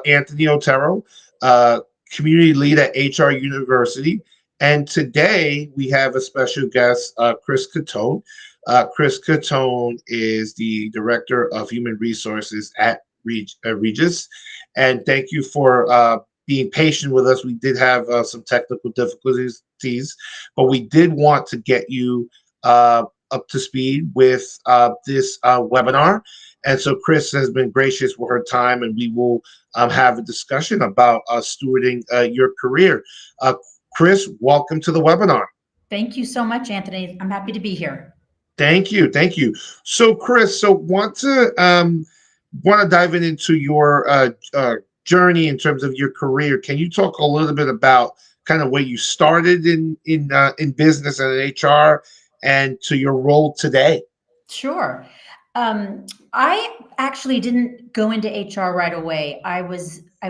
Anthony Otero, uh, community lead at HR University. And today we have a special guest, Chris Cutone. Chris Cutone is the Director of Human Resources at Regis. And thank you for being patient with us. We did have some technical difficulties, but we did want to get you up to speed with this webinar. And so Chris has been gracious with her time, and we will have a discussion about stewarding your career. Chris, welcome to the webinar. Thank you so much, Anthony. I'm happy to be here. Thank you, thank you. So, Chris, want to dive into your journey in terms of your career. Can you talk a little bit about kind of where you started in business and HR, and to your role today? Sure. I actually didn't go into HR right away. I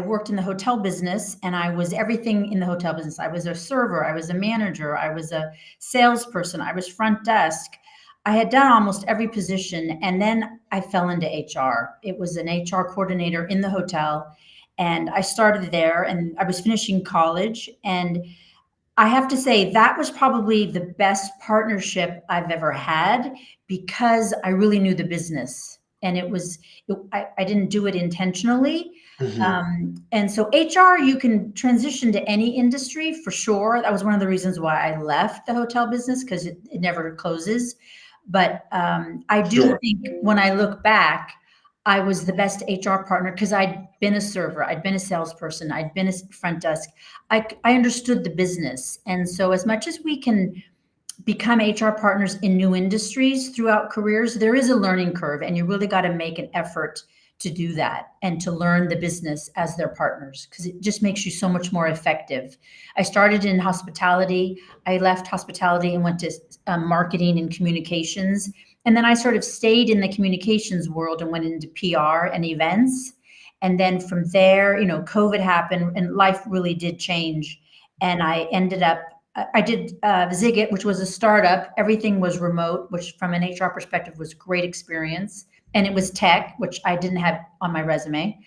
worked in the hotel business, and I was everything in the hotel business. I was a server, I was a manager, I was a salesperson, I was front desk. I had done almost every position, and then I fell into HR. It was an HR coordinator in the hotel, and I started there, and I was finishing college, and I have to say that was probably the best partnership I've ever had, because I really knew the business, and I didn't do it intentionally. Mhm. And so HR, you can transition to any industry for sure. That was one of the reasons why I left the hotel business, because it never closes. But I do Sure. think when I look back, I was the best HR partner because I'd been a server, I'd been a salesperson, I'd been a front desk. I understood the business. And so as much as we can become HR partners in new industries throughout careers, there is a learning curve, and you really got to make an effort to do that and to learn the business as their partners, because it just makes you so much more effective. I started in hospitality. I left hospitality and went to marketing and communications. And then I sort of stayed in the communications world and went into PR and events. And then from there, COVID happened and life really did change. And I ended up, I did Zigit, which was a startup. Everything was remote, which from an HR perspective was great experience. And it was tech, which I didn't have on my resume.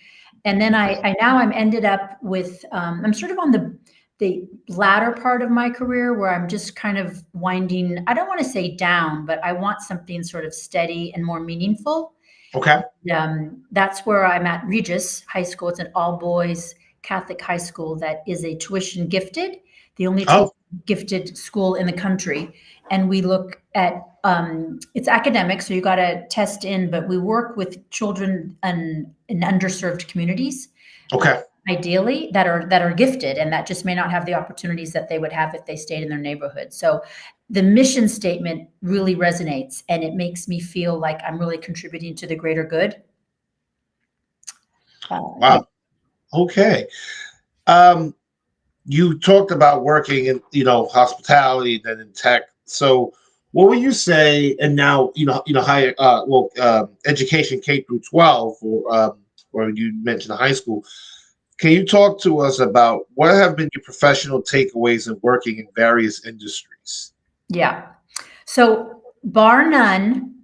And then I'm ended up with, I'm sort of on the latter part of my career where I'm just kind of winding, I don't want to say down, but I want something sort of steady and more meaningful. Okay. That's where I'm at Regis High School. It's an all boys Catholic high school that is a tuition gifted, the only Oh, gifted school in the country. And we look at, it's academic, so you got to test in, but we work with children in underserved communities. okay. Ideally, that are gifted, and that just may not have the opportunities that they would have if they stayed in their neighborhood. So the mission statement really resonates, and it makes me feel like I'm really contributing to the greater good. Yeah. Wow. Okay. Um, you talked about working in, hospitality, then in tech. So, what would you say? And now, higher, education K through 12, or you mentioned high school. Can you talk to us about what have been your professional takeaways in working in various industries? Yeah. So, bar none,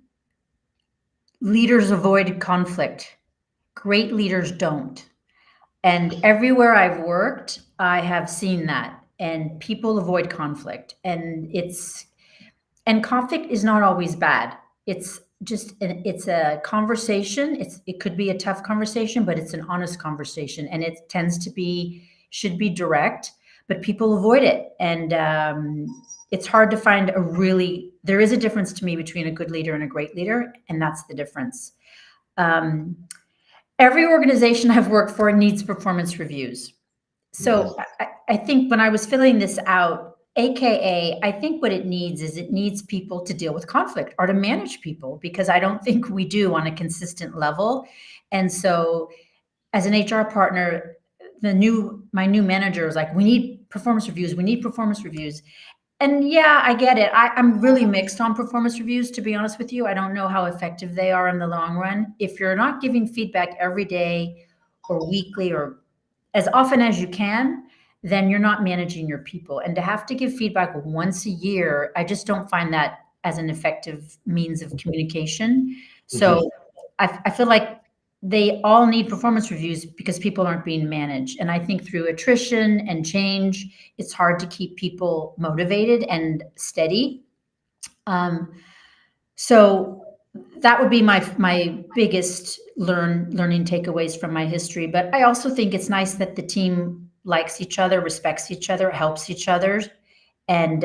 leaders avoid conflict. Great leaders don't. And everywhere I've worked, I have seen that. And people avoid conflict. And conflict is not always bad. It's just it's a conversation. It could be a tough conversation, but it's an honest conversation, and it tends to be should be direct. But people avoid it, and it's hard to find there is a difference to me between a good leader and a great leader, and that's the difference. Um, every organization I've worked for needs performance reviews. So I think when I was filling this out, AKA, I think what it needs people to deal with conflict or to manage people, because I don't think we do on a consistent level. And so as an HR partner, my new manager was like, we need performance reviews. We need performance reviews. And yeah, I get it. I'm really mixed on performance reviews, to be honest with you. I don't know how effective they are in the long run. If you're not giving feedback every day or weekly or as often as you can, then you're not managing your people. And to have to give feedback once a year, I just don't find that as an effective means of communication. Mhm. So I feel like they all need performance reviews because people aren't being managed. And I think through attrition and change, it's hard to keep people motivated and steady. Um, so that would be my biggest learning takeaways from my history. But I also think it's nice that the team likes each other, respects each other, helps each other, and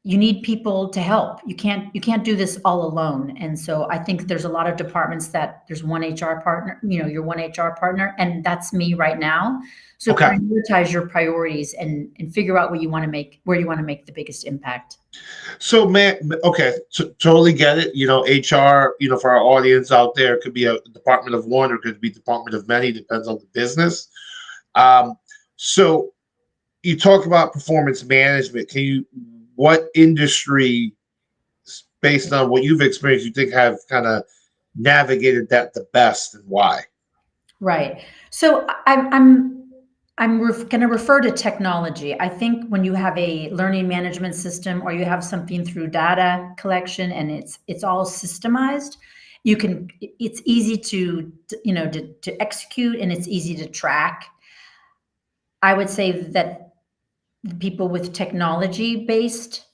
you need people to help. You can't do this all alone. And so I think there's a lot of departments that there's one HR partner, you're one HR partner, and that's me right now. So Okay. prioritize your priorities and figure out where you want to make the biggest impact. So, man, okay, totally get it. HR, for our audience out there, it could be a department of one or it could be department of many, depends on the business. Um, so you talk about performance management. What industry, based on what you've experienced, you think have kind of navigated that the best and why? Right. So I'm going to refer to technology. I think when you have a learning management system or you have something through data collection and it's all systemized, it's easy to execute and it's easy to track. I would say that the people with technology based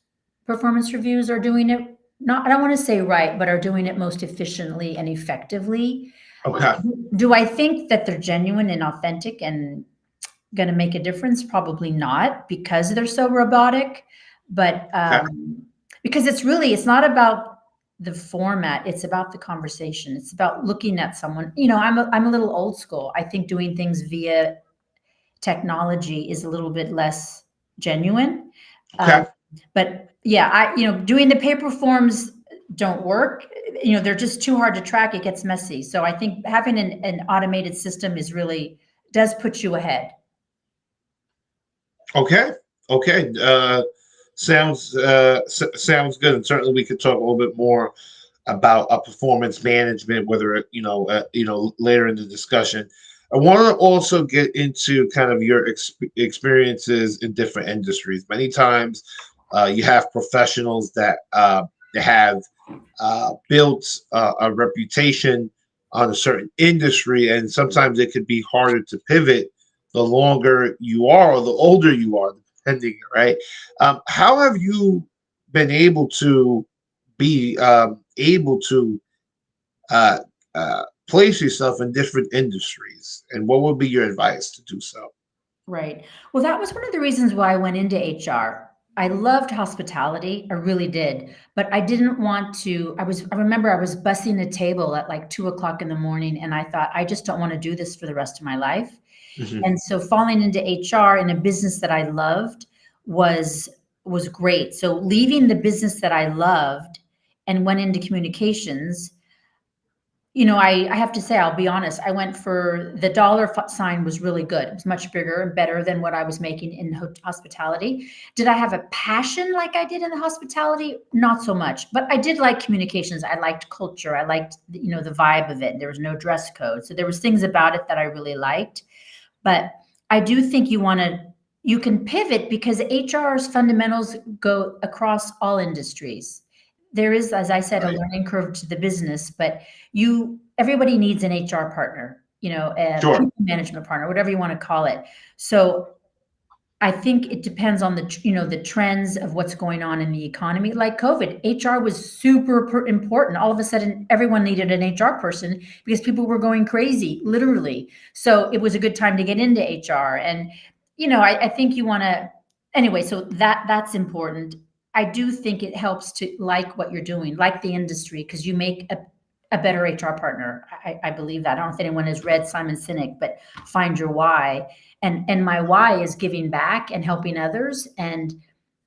performance reviews are doing it, not, I don't want to say right, but are doing it most efficiently and effectively. Okay. Do I think that they're genuine and authentic and going to make a difference? Probably not, because they're so robotic. But Okay. because it's not about the format, it's about the conversation. It's about looking at someone. I'm a little old school. I think doing things via technology is a little bit less genuine. Okay. But yeah, doing the paper forms don't work. They're just too hard to track. It gets messy. So I think having an automated system does put you ahead. Okay. Okay. Sounds good. And certainly we could talk a little bit more about performance management, whether later in the discussion. I want to also get into kind of your experiences in different industries. Many times, you have professionals that have built a reputation on a certain industry, and sometimes it could be harder to pivot the longer you are or the older you are, depending, right? How have you been able to be able to uh, place yourself in different industries, and what would be your advice to do so? Right. Well, that was one of the reasons why I went into HR. I loved hospitality. I really did. But I didn't want to. I remember I was bussing a table at like 2 o'clock in the morning, and I thought, I just don't want to do this for the rest of my life. Hmm. And so falling into HR in a business that I loved was was great. So leaving the business that I loved and went into communications, I have to say, I'll be honest, I went for the sign was really good. It was much bigger and better than what I was making in hospitality. Did I have a passion like I did in the hospitality? Not so much, but I did like communications. I liked culture. I liked, the vibe of it. There was no dress code. So there was things about it that I really liked. But I do think you can pivot because HR's fundamentals go across all industries. There is, as I said, a Right. learning curve to the business, but everybody needs an HR partner, a Sure. people management partner, whatever you want to call it. So I think it depends on the trends of what's going on in the economy. Like COVID, HR was super important. All of a sudden, everyone needed an HR person because people were going crazy, literally. So it was a good time to get into HR. And I think you want to anyway. So that's important. I do think it helps to like what you're doing, like the industry, because you make a better HR partner. I believe that. I don't know if anyone has read Simon Sinek, but Find Your Why, and my why is giving back and helping others. And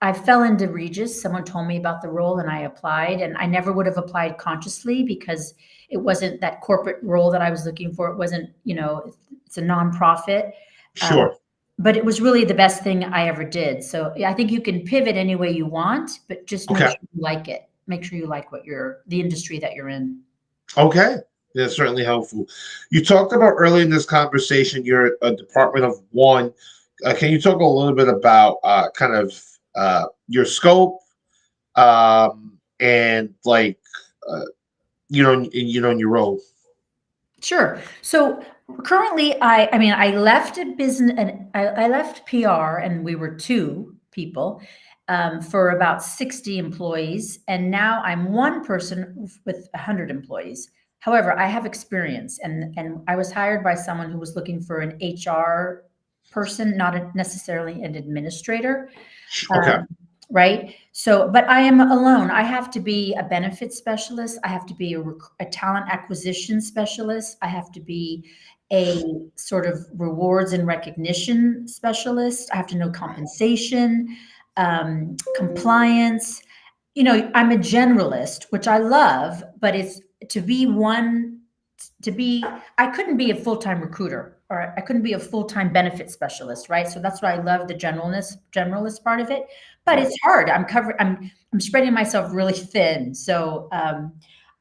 I fell into Regis. Someone told me about the role and I applied, and I never would have applied consciously because it wasn't that corporate role that I was looking for. It wasn't, it's a nonprofit. Um, Sure. but it was really the best thing I ever did. So yeah, I think you can pivot any way you want, but just make Okay. sure you like it. Make sure you like the industry that you're in. Okay. That's certainly helpful. You talked about early in this conversation, you're a department of one. Can you talk a little bit about kind of your scope, and like, in your role? Sure. So currently, I mean, I left a business, and I left PR, and we were two people for about 60 employees, and now I'm one person with 100 employees. However, I have experience, and I was hired by someone who was looking for an HR person, not necessarily an administrator. Okay. Right? So, but I am alone. I have to be a benefits specialist. I have to be a talent acquisition specialist. I have to be a sort of rewards and recognition specialist. I have to know compensation, compliance. I'm a generalist, which I love, but it's to be one, to be, I couldn't be a full-time recruiter, or I couldn't be a full-time benefit specialist, right? So that's why I love the generalist part of it. But Right. it's hard. I'm spreading myself really thin. So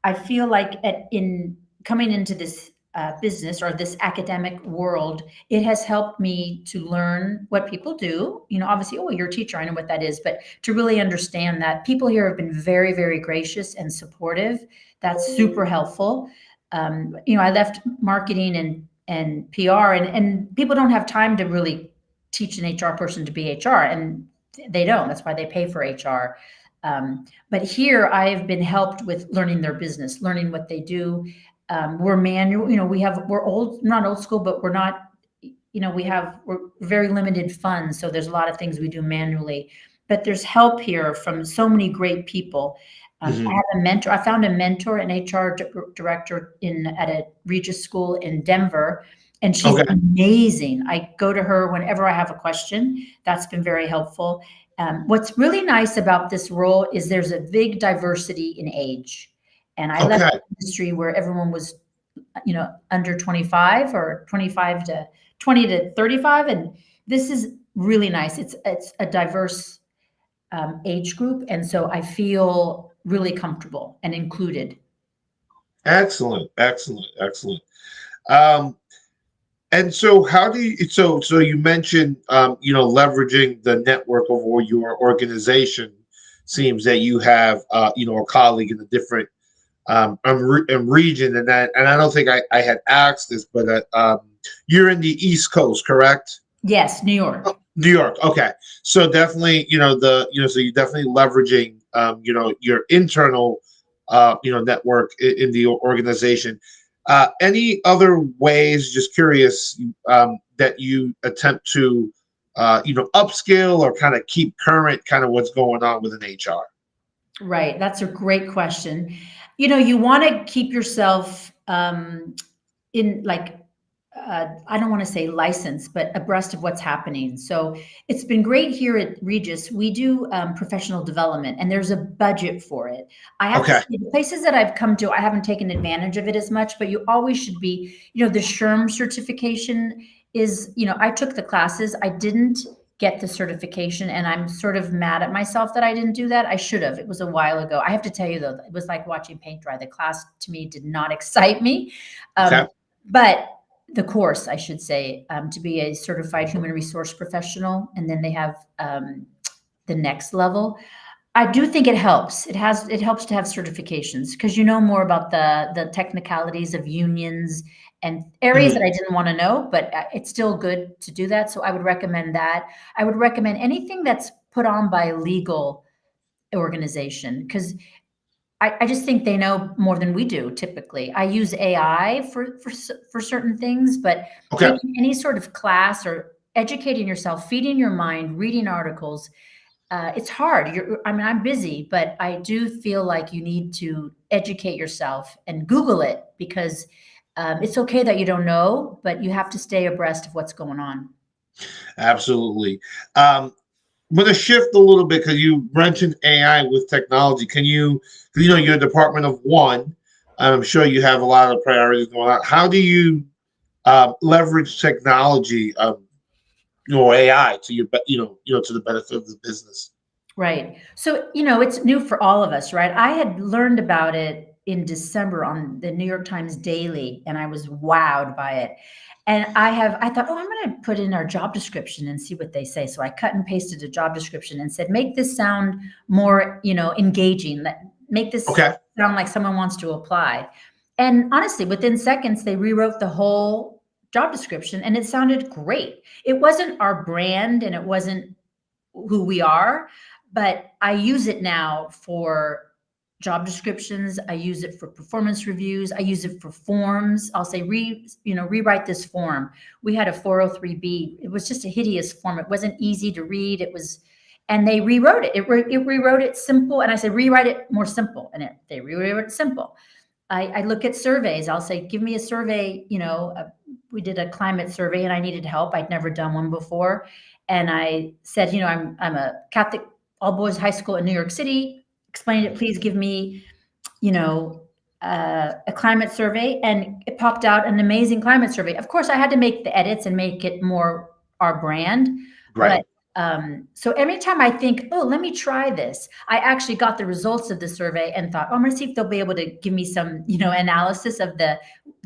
I feel like in coming into this business or this academic world, it has helped me to learn what people do. Obviously, oh, you're a teacher, I know what that is, but to really understand that people here have been very, very gracious and supportive. That's super helpful. I left marketing and PR, and people don't have time to really teach an HR person to be HR, and they don't. That's why they pay for HR. But here I've been helped with learning their business, learning what they do. We're manual, we're old, not old school, but we're not, we're very limited funds. So there's a lot of things we do manually, but there's help here from so many great people. I Hmm. have a mentor. I found a mentor, an HR director at a Regis school in Denver, and she's Okay. amazing. I go to her whenever I have a question. That's been very helpful. What's really nice about this role is there's a big diversity in age. And I left Okay. an industry where everyone was, under 25 or 25 to 20 to 35. And this is really nice. It's a diverse age group. And so I feel really comfortable and included. Excellent. Excellent. Excellent. Um, and so how do you so you mentioned leveraging the network of all your organization seems that you have a colleague in a different region, and I don't think I had asked this, but you're in the East Coast, correct? Yes, New York. Oh, New York. Okay. So definitely, so you're definitely leveraging, your internal, network in the organization. Any other ways, just curious, that you attempt to, upskill or kind of keep current kind of what's going on within HR? Right. That's a great question. You want to keep yourself in like, I don't want to say license, but abreast of what's happening. So it's been great here at Regis. We do professional development, and there's a budget for it. I have to Okay. say, the places that I've come to, I haven't taken advantage of it as much, but you always should be, the SHRM certification is, I took the classes. I didn't get the certification, and I'm sort of mad at myself that I didn't do that. I should have. It was a while ago. I have to tell you though, it was like watching paint dry. The class to me did not excite me. Okay. But the course, I should say, to be a certified human resource professional, and then they have the next level. I do think it helps. It helps to have certifications because you know more about the technicalities of unions and areas that Mhm. I didn't want to know, but it's still good to do that. So I would recommend that. I would recommend anything that's put on by a legal organization because I just think they know more than we do typically. I use AI for certain things, but Okay. taking any sort of class or educating yourself, feeding your mind, reading articles, it's hard. I mean, I'm busy, but I do feel like you need to educate yourself and Google it because it's okay that you don't know, but you have to stay abreast of what's going on. Absolutely. I'm going to shift a little bit because you mentioned AI with technology. Can you, 'cause, you're a department of one. I'm sure you have a lot of priorities going on. How do you leverage technology, or AI to to the benefit of the business? Right. So, it's new for all of us, right? I had learned about it in December on the New York Times Daily, and I was wowed by it. And I thought, oh, I'm going to put in our job description and see what they say. So I cut and pasted a job description and said, make this sound more, engaging. Make this Okay. sound like someone wants to apply. And honestly, within seconds, they rewrote the whole job description and it sounded great. It wasn't our brand and it wasn't who we are, but I use it now for job descriptions. I use it for performance reviews. I use it for forms. I'll say, rewrite this form. We had a 403B. It was just a hideous form. It wasn't easy to read. And they rewrote it. It rewrote it simple. And I said, rewrite it more simple. And they rewrote it simple. I look at surveys. I'll say, give me a survey. We did a climate survey and I needed help. I'd never done one before. And I said, I'm a Catholic all boys high school in New York City. Explained it. Please give me, a climate survey. And it popped out an amazing climate survey. Of course, I had to make the edits and make it more our brand. Right. But so every time I think, oh, let me try this, I actually got the results of the survey and thought, oh, I'm going to see if they'll be able to give me some, analysis of the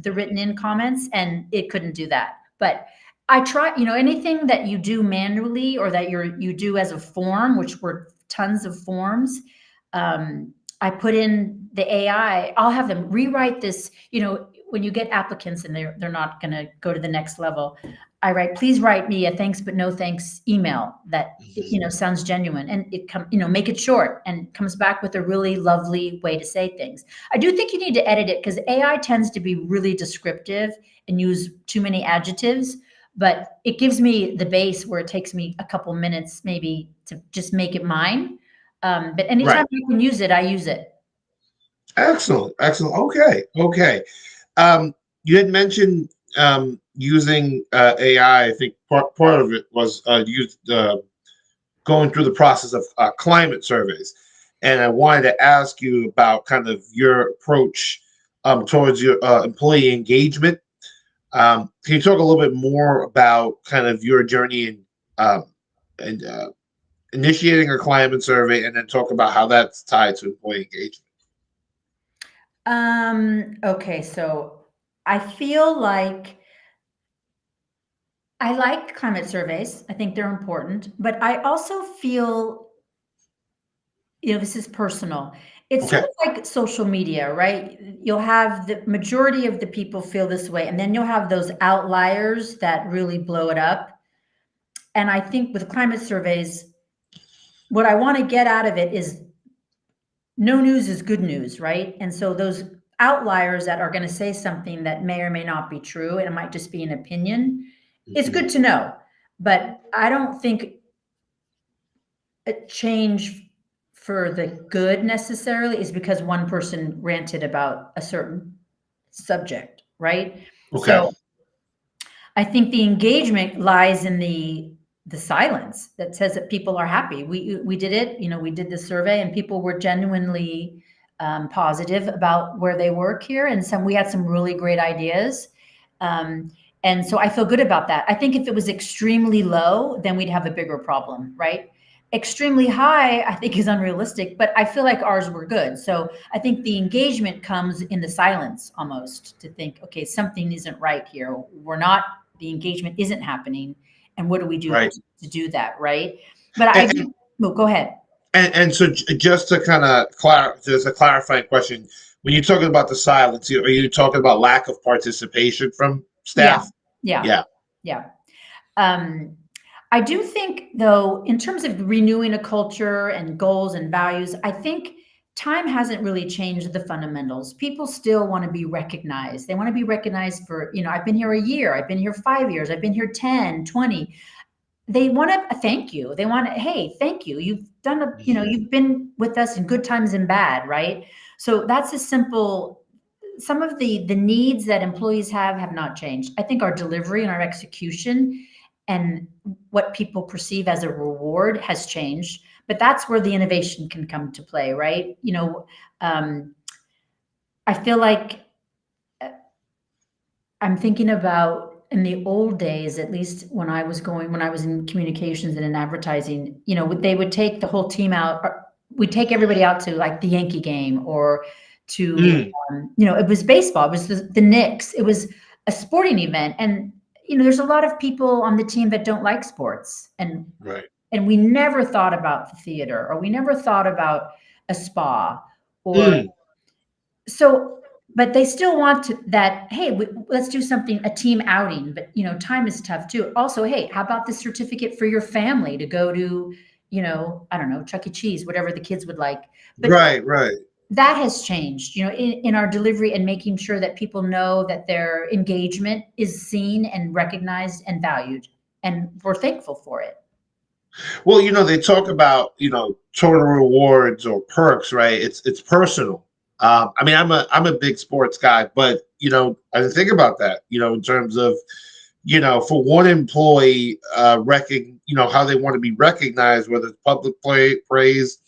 written in comments, and it couldn't do that. But I try, anything that you do manually or that you do as a form, which were tons of forms. I put in the AI. I'll have them rewrite this. When you get applicants and they're not going to go to the next level, I write, please write me a thanks but no thanks email that sounds genuine, and it make it short and comes back with a really lovely way to say things. I do think you need to edit it because AI tends to be really descriptive and use too many adjectives, but it gives me the base where it takes me a couple minutes maybe to just make it mine. But anytime Right. you can use it, I use it. Excellent. Excellent. Okay. Okay. You had mentioned using AI. I think part of it was used going through the process of climate surveys. And I wanted to ask you about kind of your approach towards your employee engagement. Can you talk a little bit more about kind of your journey in and initiating a climate survey, and then talk about how that's tied to employee engagement? Okay, so I feel like I like climate surveys. I think they're important, but I also feel, this is personal. It's sort Okay. of like social media, right? You'll have the majority of the people feel this way, and then you'll have those outliers that really blow it up. And I think with climate surveys, what I want to get out of it is no news is good news, right? And so those outliers that are going to say something that may or may not be true, and it might just be an opinion, it's Mhm. good to know. But I don't think a change for the good necessarily is because one person ranted about a certain subject, right? Okay. So I think the engagement lies in the silence that says that people are happy. We did it, we did the survey, and people were genuinely positive about where they work here, and we had some really great ideas. And so I feel good about that. I think if it was extremely low, then we'd have a bigger problem, right? Extremely high, I think, is unrealistic, but I feel like ours were good. So I think the engagement comes in the silence almost, to think, okay, something isn't right here. The engagement isn't happening. And what do we do Right. to do that, right? But I And do, well, go ahead. so just to kind of there's a clarifying question. When you're talking about the silence, are you talking about lack of participation from Yeah, staff? yeah, Yeah. yeah. Um, I do think, though, in terms of renewing a culture and goals and values, I think time hasn't really changed the fundamentals. People still want to be recognized. They want to be recognized for, I've been here a year, I've been here 5 years, I've been here 10, 20. They want a thank you. They want, hey, thank you. You've done Mhm. you've been with us in good times and bad, right? So that's a simple, some of the needs that employees have not changed. I think our delivery and our execution and what people perceive as a reward has changed, but that's where the innovation can come to play, right? I feel like I'm thinking about in the old days, at least when I was in communications and in advertising, they would take the whole team out. We'd take everybody out to like the Yankee game or to, Mm. it was baseball. It was the Knicks. It was a sporting event. And, there's a lot of people on the team that don't like sports. Right. And we never thought about the theater, or we never thought about a spa, or Mm. so. but they still want to, that, hey, let's do something, a team outing, but time is tough too. Also, hey, how about this certificate for your family to go to, I don't know, Chuck E. Cheese, whatever the kids would like. But Right, right. that has changed, in our delivery, and making sure that people know that their engagement is seen and recognized and valued, and we're thankful for it. Well, they talk about, total rewards or perks, right? It's personal. I mean, I'm a big sports guy, but I didn't think about that, in terms of, for one employee, how they want to be recognized, whether it's public praise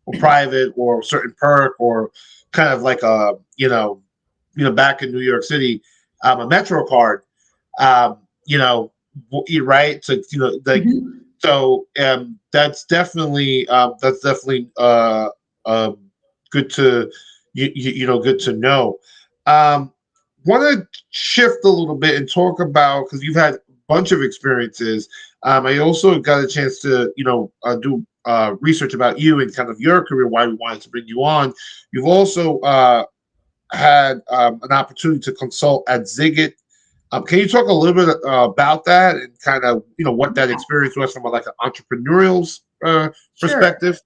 or private or certain perk or kind of like a, back in New York City, a Metro card, um, you know, right? So, like, Mhm. so that's definitely um, good to good to know. Um, Want to shift a little bit and talk about, because you've had a bunch of experiences. I also got a chance to do research about you and kind of your career, why we wanted to bring you on. You've also had an opportunity to consult at Zigit. Can you talk a little bit about that and kind of what that experience was from like an entrepreneurial Sure. perspective?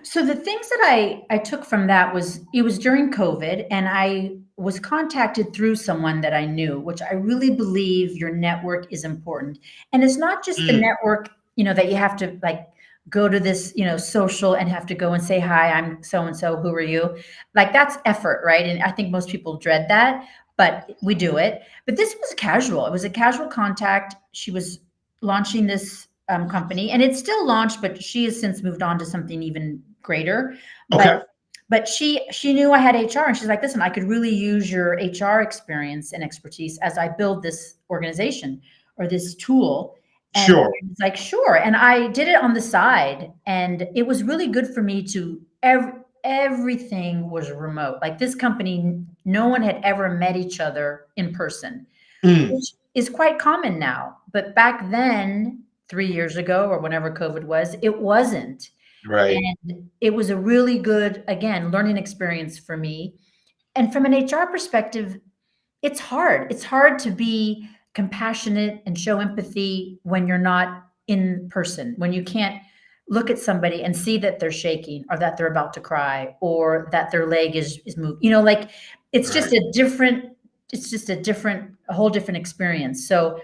So the things that I took from that was, it was during COVID, and I was contacted through someone that I knew, which I really believe your network is important. And it's not just the Mm, network, that you have to like go to this, social, and have to go and say, hi, I'm so and so, who are you? Like, that's effort, right? And I think most people dread that, but we do it. But this was casual. It was a casual contact. She was launching this company, and it's still launched, but she has since moved on to something even greater. But okay, she knew I had HR, and she's like, listen, I could really use your HR experience and expertise as I build this organization or this tool. And sure. I was like, sure. And I did it on the side, and it was really good for me to everything was remote. Like, this company, no one had ever met each other in person, Mm, which is quite common now. But back then, 3 years ago or whenever COVID was, it wasn't. right. And it was a really good, again, learning experience for me. And from an HR perspective, it's hard. It's hard to be compassionate and show empathy when you're not in person, when you can't look at somebody and see that they're shaking, or that they're about to cry, or that their leg is moved. Like, it's just Right. a different, a whole different experience. So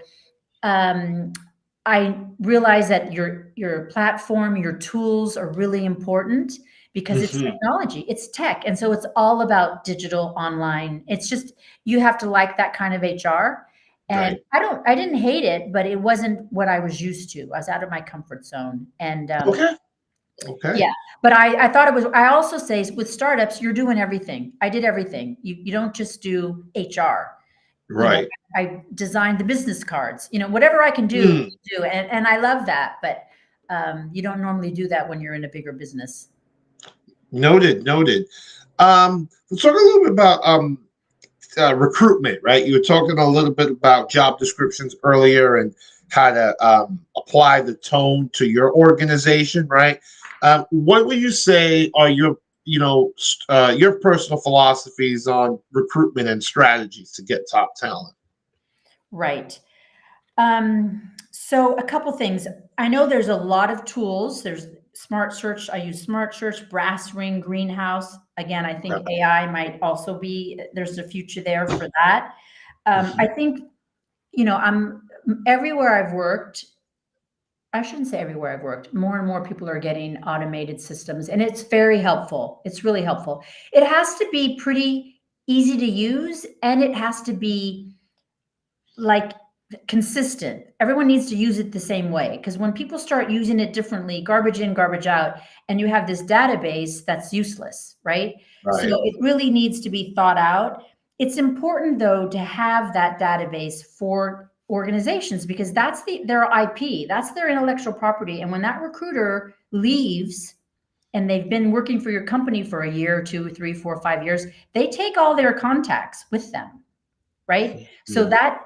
um, I realize that your platform, your tools are really important, because it's Hmm. technology, it's tech, and so it's all about digital, online. It's just, you have to like that kind of HR. And Right. I didn't hate it, but it wasn't what I was used to. I was out of my comfort zone, and Okay. Okay. yeah. But I thought it was. I also say, with startups, you're doing everything. I did everything. You don't just do HR. you know Right. I designed the business cards, whatever I can do, Mm, do. And I love that, but you don't normally do that when you're in a bigger business. noted. Noted. Let's talk a little bit about recruitment, right? You were talking a little bit about job descriptions earlier and how to apply the tone to your organization, right? What would you say are your personal philosophies on recruitment and strategies to get top talent? Right. So a couple things. I know there's a lot of tools. There's Smart Search. I use Smart Search, Brass Ring, Greenhouse. Again, I Okay. think AI might also be, there's a future there for that. I Mhm. think, I'm everywhere I've worked. I shouldn't say everywhere I've worked. More and more people are getting automated systems, and it's very helpful. It's really helpful. It has to be pretty easy to use, and it has to be like consistent. Everyone needs to use it the same way, because when people start using it differently, garbage in, garbage out, and you have this database, that's useless, right? So Right. it really needs to be thought out. It's important, though, to have that database for organizations, because that's their IP, that's their intellectual property. And when that recruiter leaves and they've been working for your company for a year, 2, 3, 4, 5 years, they take all their contacts with them, right? So Mhm.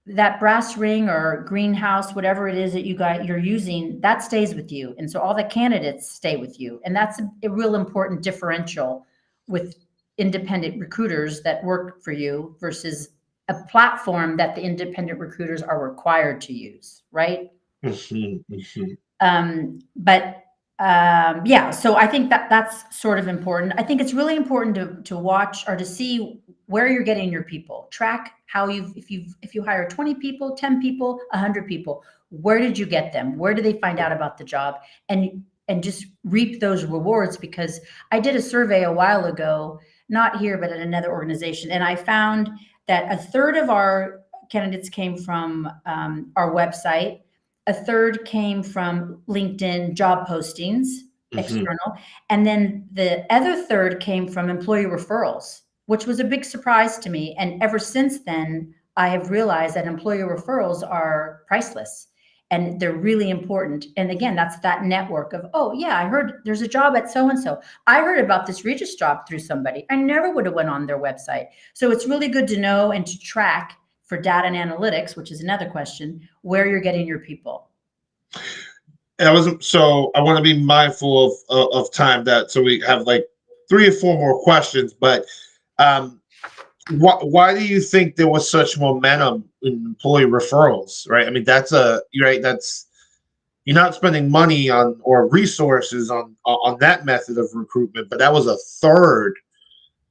that brass ring or greenhouse, whatever it is that you're using, that stays with you. And so all the candidates stay with you. And that's a real important differential with independent recruiters that work for you versus a platform that the independent recruiters are required to use, right? Mhm, mhm. But yeah, so I think that that's sort of important. I think it's really important to watch or to see where you're getting your people. Track how if you hire 20 people, 10 people, 100 people, where did you get them? Where do they find out about the job? And just reap those rewards, because I did a survey a while ago, not here but at another organization, and I found that a third of our candidates came from our website, a third came from LinkedIn job postings, Mhm. external, and then the other third came from employee referrals, which was a big surprise to me. And ever since then, I have realized that employee referrals are priceless and they're really important. And again, that's that network of, oh yeah, I heard there's a job at so and so. I heard about this Regis job through somebody. I never would have went on their website. So it's really good to know and to track for data and analytics, which is another question, where you're getting your people. And I wasn't so. I want to be mindful of time, that so we have like three or four more questions. But um, why do you think there was such momentum in employee referrals? Right. I mean, that's a you're right. That's you're not spending money on or resources on that method of recruitment, but that was a third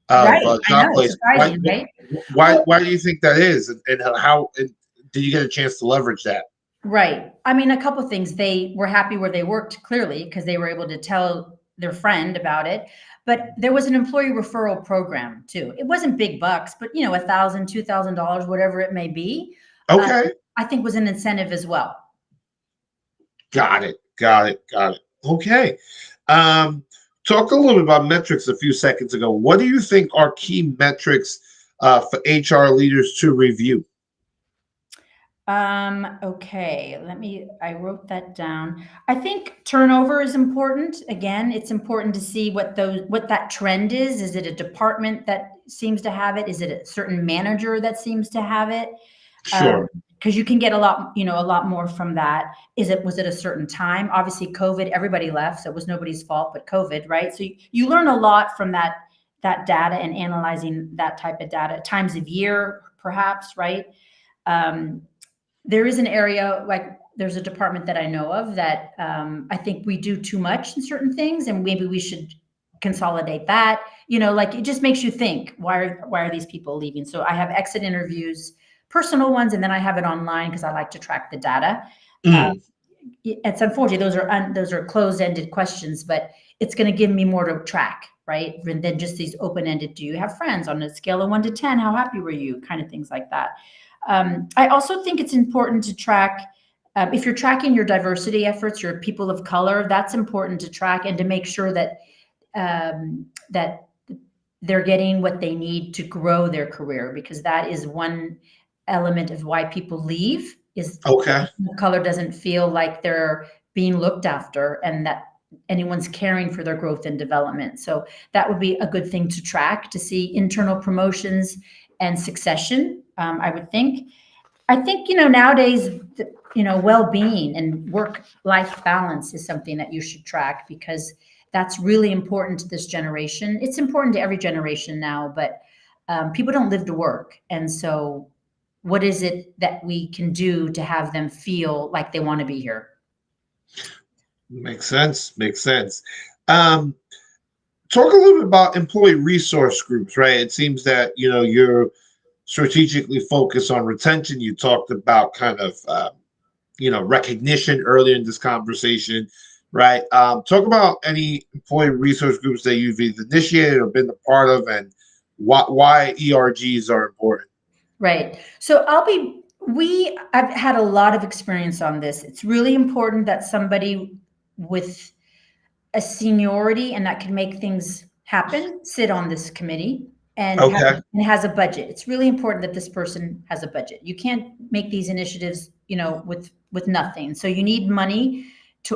of Right. I know. job It's placement. Why? surprising, right? Why? Well, Why do you think that is? And how and did you get a chance to leverage that? right. I mean, a couple things. They were happy where they worked, clearly, because they were able to tell their friend about it. But there was an employee referral program too. It wasn't big bucks, but $1,000, $2,000, whatever it may be, uh, Okay. I think was an incentive as well. Got it. Got it. Got it. Okay. Um, Talk a little bit about metrics a few seconds ago. What do you think are key metrics for HR leaders to review? Okay, I wrote that down. I think turnover is important. Again, it's important to see what that trend is. Is it a department that seems to have it? Is it a certain manager that seems to have it? Sure. Because you can get a lot more from that. Was it a certain time? Obviously, COVID, everybody left, so it was nobody's fault but COVID, right? So you learn a lot from that data and analyzing that type of data, times of year, perhaps, right? Um, there is an area, like there's a department that I know of that I think we do too much in certain things, and maybe we should consolidate that. Like it just makes you think, why are these people leaving? So I have exit interviews, personal ones, and then I have it online because I like to track the data. Uh, Mm, it's unfortunate those are closed ended questions, but it's going to give me more to track, right? Than just these open ended. Do you have friends on a scale of 1 to 10? How happy were you? Kind of things like that. I also think it's important to track. If you're tracking your diversity efforts, your people of color, that's important to track and to make sure that they're getting what they need to grow their career, because that is one element of why people leave, is okay. color doesn't feel like they're being looked after and that anyone's caring for their growth and development. So that would be a good thing to track, to see internal promotions and succession. I would think. I think nowadays, well-being and work-life balance is something that you should track, because that's really important to this generation. It's important to every generation now, but people don't live to work, and so what is it that we can do to have them feel like they want to be here? Makes sense. Makes sense. Um, Talk a little bit about employee resource groups, right? It seems that you're strategically focused on retention. You talked about kind of recognition earlier in this conversation, right? Talk about any employee resource groups that you've either initiated or been a part of, and why ERGs are important. Right. So I've had a lot of experience on this. It's really important that somebody with a seniority and that can make things happen sit on this committee Okay. and has a budget. It's really important that this person has a budget. You can't make these initiatives, with nothing. So you need money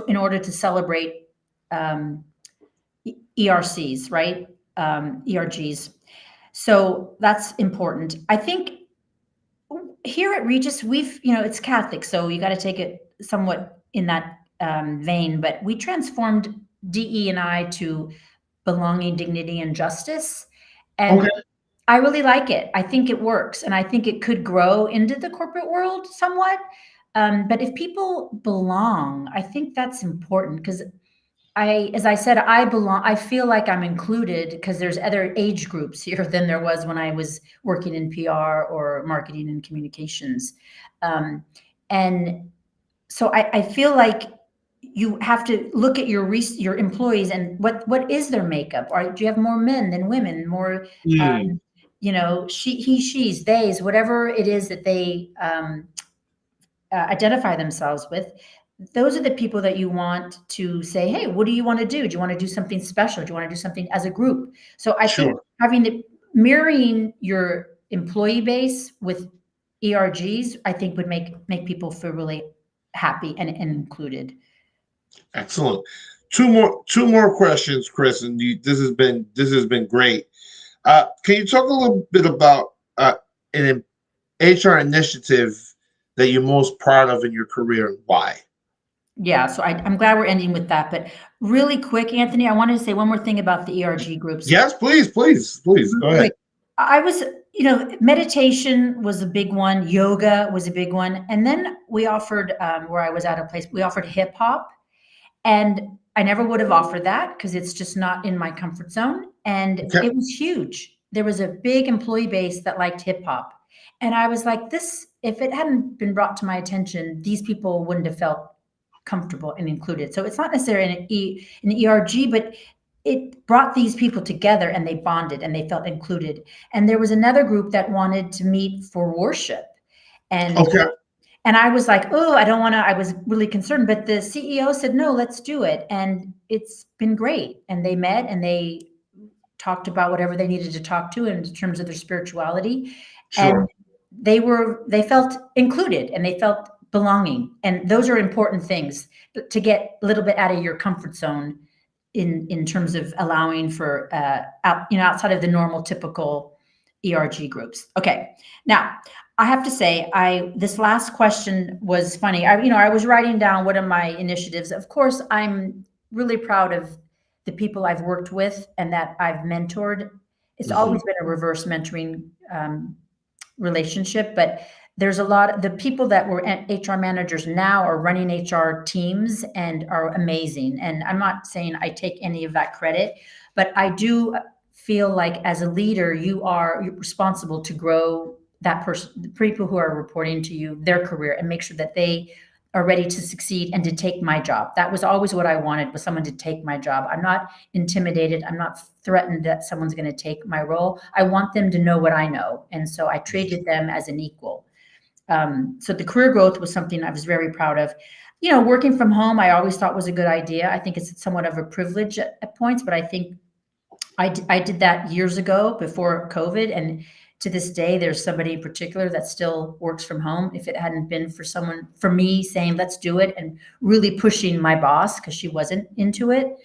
in order to celebrate um, ERCs, right? ERGs. So that's important. I think here at Regis, it's Catholic, so you got to take it somewhat in that vein. But we transformed DE and I to belonging, dignity, and justice. And Okay. I really like it. I think it works, and I think it could grow into the corporate world somewhat. But if people belong, I think that's important because as I said, I belong. I feel like I'm included because there's other age groups here than there was when I was working in PR or marketing and communications. Um, and so I feel like you have to look at your employees and what is their makeup? Do you have more men than women? More, Mm, she's, theys, whatever it is that they identify themselves with. Those are the people that you want to say, hey, what do you want to do? Do you want to do something special? Do you want to do something as a group? So I think sure. mirroring your employee base with ERGs, I think would make people feel really happy and included. Excellent. Two more questions, Chris, and this has been great. Can you talk a little bit about an HR initiative that you're most proud of in your career and why? Yeah, so I'm glad we're ending with that. But really quick, Anthony, I wanted to say one more thing about the ERG groups. Yes, please, please, please go ahead. Quick. I was, meditation was a big one, yoga was a big one. And then we offered, where I was at a place, we offered hip hop. And I never would have offered that because it's just not in my comfort zone. And Okay, it was huge. There was a big employee base that liked hip hop. And I was like, if it hadn't been brought to my attention, these people wouldn't have felt comfortable and included. So it's not necessarily an ERG, but it brought these people together and they bonded and they felt included. And there was another group that wanted to meet for worship. And okay, and I was like, oh, I don't want to. I was really concerned, but the CEO said, no, let's do it. And it's been great. And they met and they talked about whatever they needed to talk to in terms of their spirituality. And sure, they felt included and they felt belonging. And those are important things to get a little bit out of your comfort zone in terms of allowing for outside of the normal typical ERG groups. Okay, now I have to say, this last question was funny. I was writing down what are my initiatives. Of course, I'm really proud of the people I've worked with and that I've mentored. It's hmm always been a reverse mentoring relationship, but there's a lot of the people that were HR managers now are running HR teams and are amazing. And I'm not saying I take any of that credit, but I do feel like as a leader, you're responsible to grow that person, the people who are reporting to you, their career, and make sure that they are ready to succeed and to take my job. That was always what I wanted, was someone to take my job. I'm not intimidated. I'm not threatened that someone's going to take my role. I want them to know what I know. And so I treated them as an equal. So the career growth was something I was very proud of. Working from home, I always thought was a good idea. I think it's somewhat of a privilege at points, but I think I did that years ago before COVID. And to this day, there's somebody in particular that still works from home. If it hadn't been for me saying, let's do it, and really pushing my boss because she wasn't into it.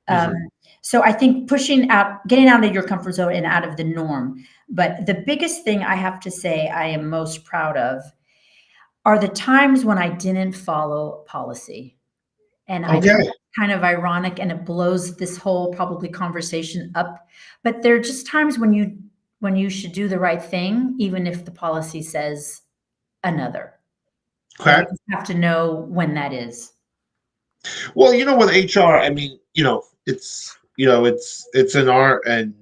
Um, hmm so I think getting out of your comfort zone and out of the norm. But the biggest thing I have to say I am most proud of are the times when I didn't follow policy. And I know okay, it's kind of ironic and it blows this whole probably conversation up, but there are just times when you should do the right thing, even if the policy says another. And okay. you just have to know when that is. Well, with HR, I mean, it's an art, and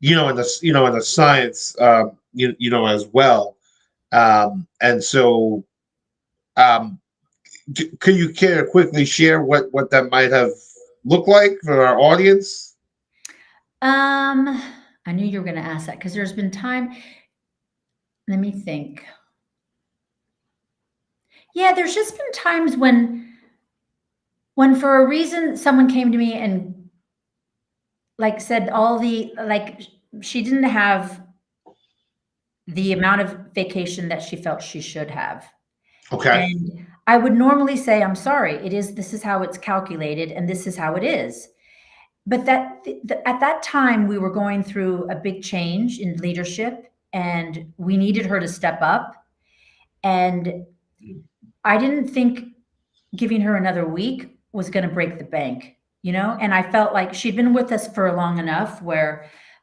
in the science, as well. And so, um, could you care to quickly share what that might have looked like for our audience? Um, I knew you were going to ask that because there's been time. Let me think. Yeah, there's just been times when for a reason someone came to me and like said all the like she didn't have the amount of vacation that she felt she should have. Okay, And I would normally say, I'm sorry, this is how it's calculated and this is how it is. But at that time, we were going through a big change in leadership and we needed her to step up. And I didn't think giving her another week was going to break the bank, And I felt like she'd been with us for long enough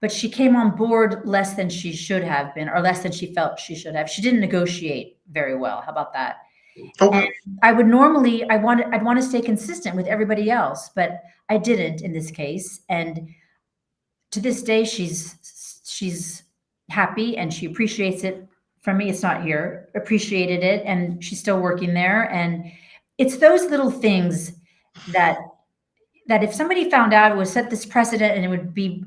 but she came on board less than she should have been, or less than she felt she should have. She didn't negotiate very well. How about that? And Okay. I would normally, I'd want to stay consistent with everybody else, but I didn't in this case. And to this day, she's happy and she appreciates it. From me, it's not here. Appreciated it, and she's still working there. And it's those little things that if somebody found out, it would set this precedent, and it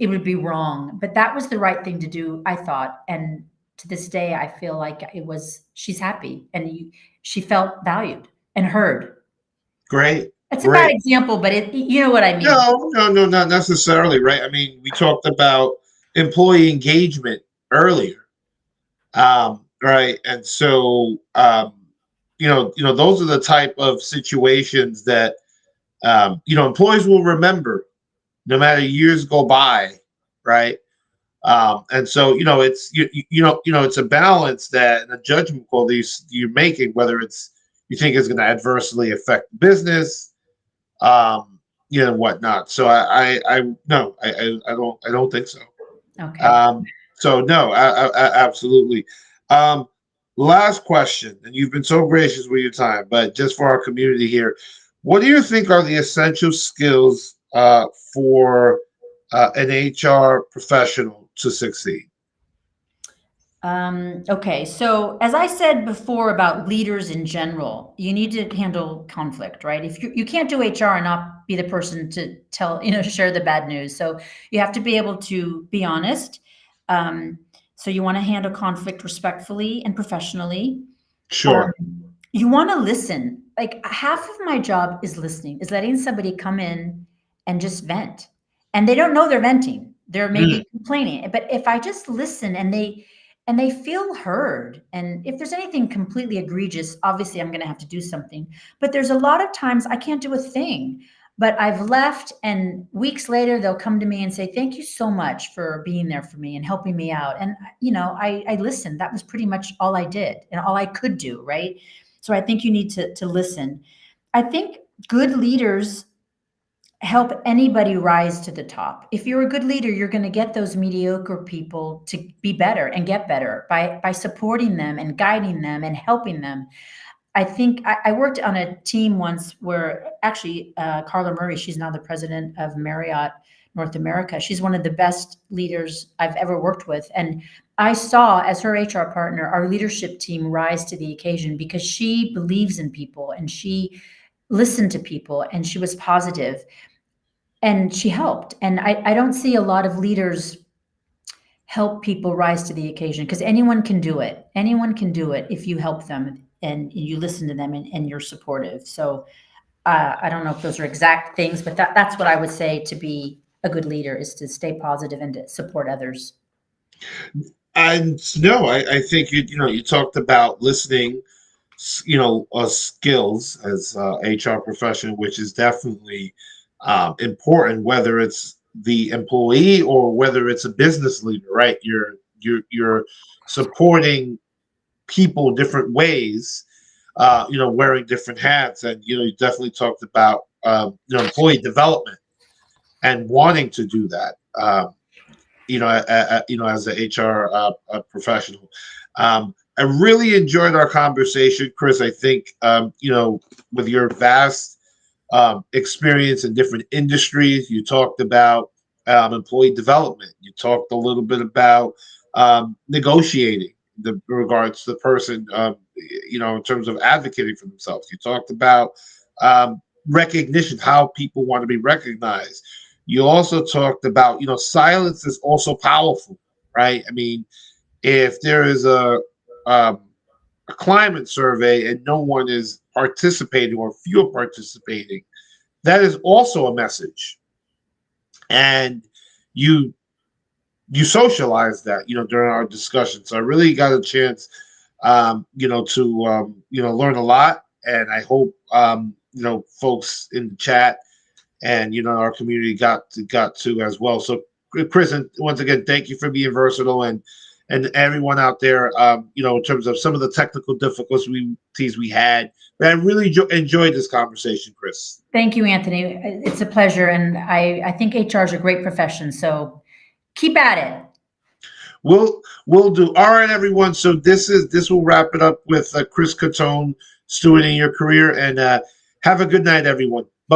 would be wrong. But that was the right thing to do, I thought. And to this day, I feel like it was. She's happy, and she felt valued and heard. Great. It's a bad Great. example, but you know what I mean. No, no, no, not necessarily, right? I mean, we talked about employee engagement earlier, right? And so, those are the type of situations that employees will remember no matter years go by, right? And so, it's it's a balance that and a judgment call these you're making, whether it's you think it's going to adversely affect the business, and whatnot. So I no, I don't think so. Okay. So no, absolutely. Um, Last question, and you've been so gracious with your time, but just for our community here, what do you think are the essential skills for an HR professional to succeed? Okay, so as I said before about leaders in general, you need to handle conflict, right? If you can't do HR and not be the person to tell, share the bad news. So you have to be able to be honest. Um, so you want to handle conflict respectfully and professionally. Sure. You want to listen. Like half of my job is listening, is letting somebody come in and just vent. And they don't know they're venting. They're Mm, maybe complaining. But if I just listen and they feel heard, and if there's anything completely egregious, obviously I'm going to have to do something. But there's a lot of times I can't do a thing. But I've left, and weeks later they'll come to me and say, "Thank you so much for being there for me and helping me out." And I listened. That was pretty much all I did and all I could do, right? So I think you need to listen. I think good leaders help anybody rise to the top. If you're a good leader, you're going to get those mediocre people to be better and get better by supporting them and guiding them and helping them. I think I worked on a team once where actually Carla Murray, she's now the president of Marriott North America. She's one of the best leaders I've ever worked with. And I saw, as her HR partner, our leadership team rise to the occasion because she believes in people and she listened to people and she was positive and she helped. And I don't see a lot of leaders help people rise to the occasion because anyone can do it. Anyone can do it if you help them and you listen to them and you're supportive. So I don't know if those are exact things, but that's what I would say to be a good leader is to stay positive and to support others. and no, I think you talked about listening, skills as HR professional, which is definitely important, whether it's the employee or whether it's a business leader, right? You're supporting people different ways, wearing different hats, and you definitely talked about employee development and wanting to do that. As a HR professional. I really enjoyed our conversation, Chris. I think, with your vast experience in different industries, you talked about employee development. You talked a little bit about negotiating the regards to the person, in terms of advocating for themselves. You talked about recognition, how people want to be recognized. You also talked about, silence is also powerful, right? I mean, if there is um, a climate survey and no one is participating or few are participating, that is also a message. And you socialize that, during our discussion. So I really got a chance, to learn a lot, and I hope folks in the chat and our community got to as well. So Chris, and once again, thank you for being versatile and everyone out there. In terms of some of the technical difficulties we had, but I really enjoyed this conversation, Chris. Thank you, Anthony. It's a pleasure. And I think HR is a great profession. So Keep at it. We'll do. All right, everyone. So this will wrap it up with Chris Cutone, stewarding your career, and have a good night, everyone. Bye.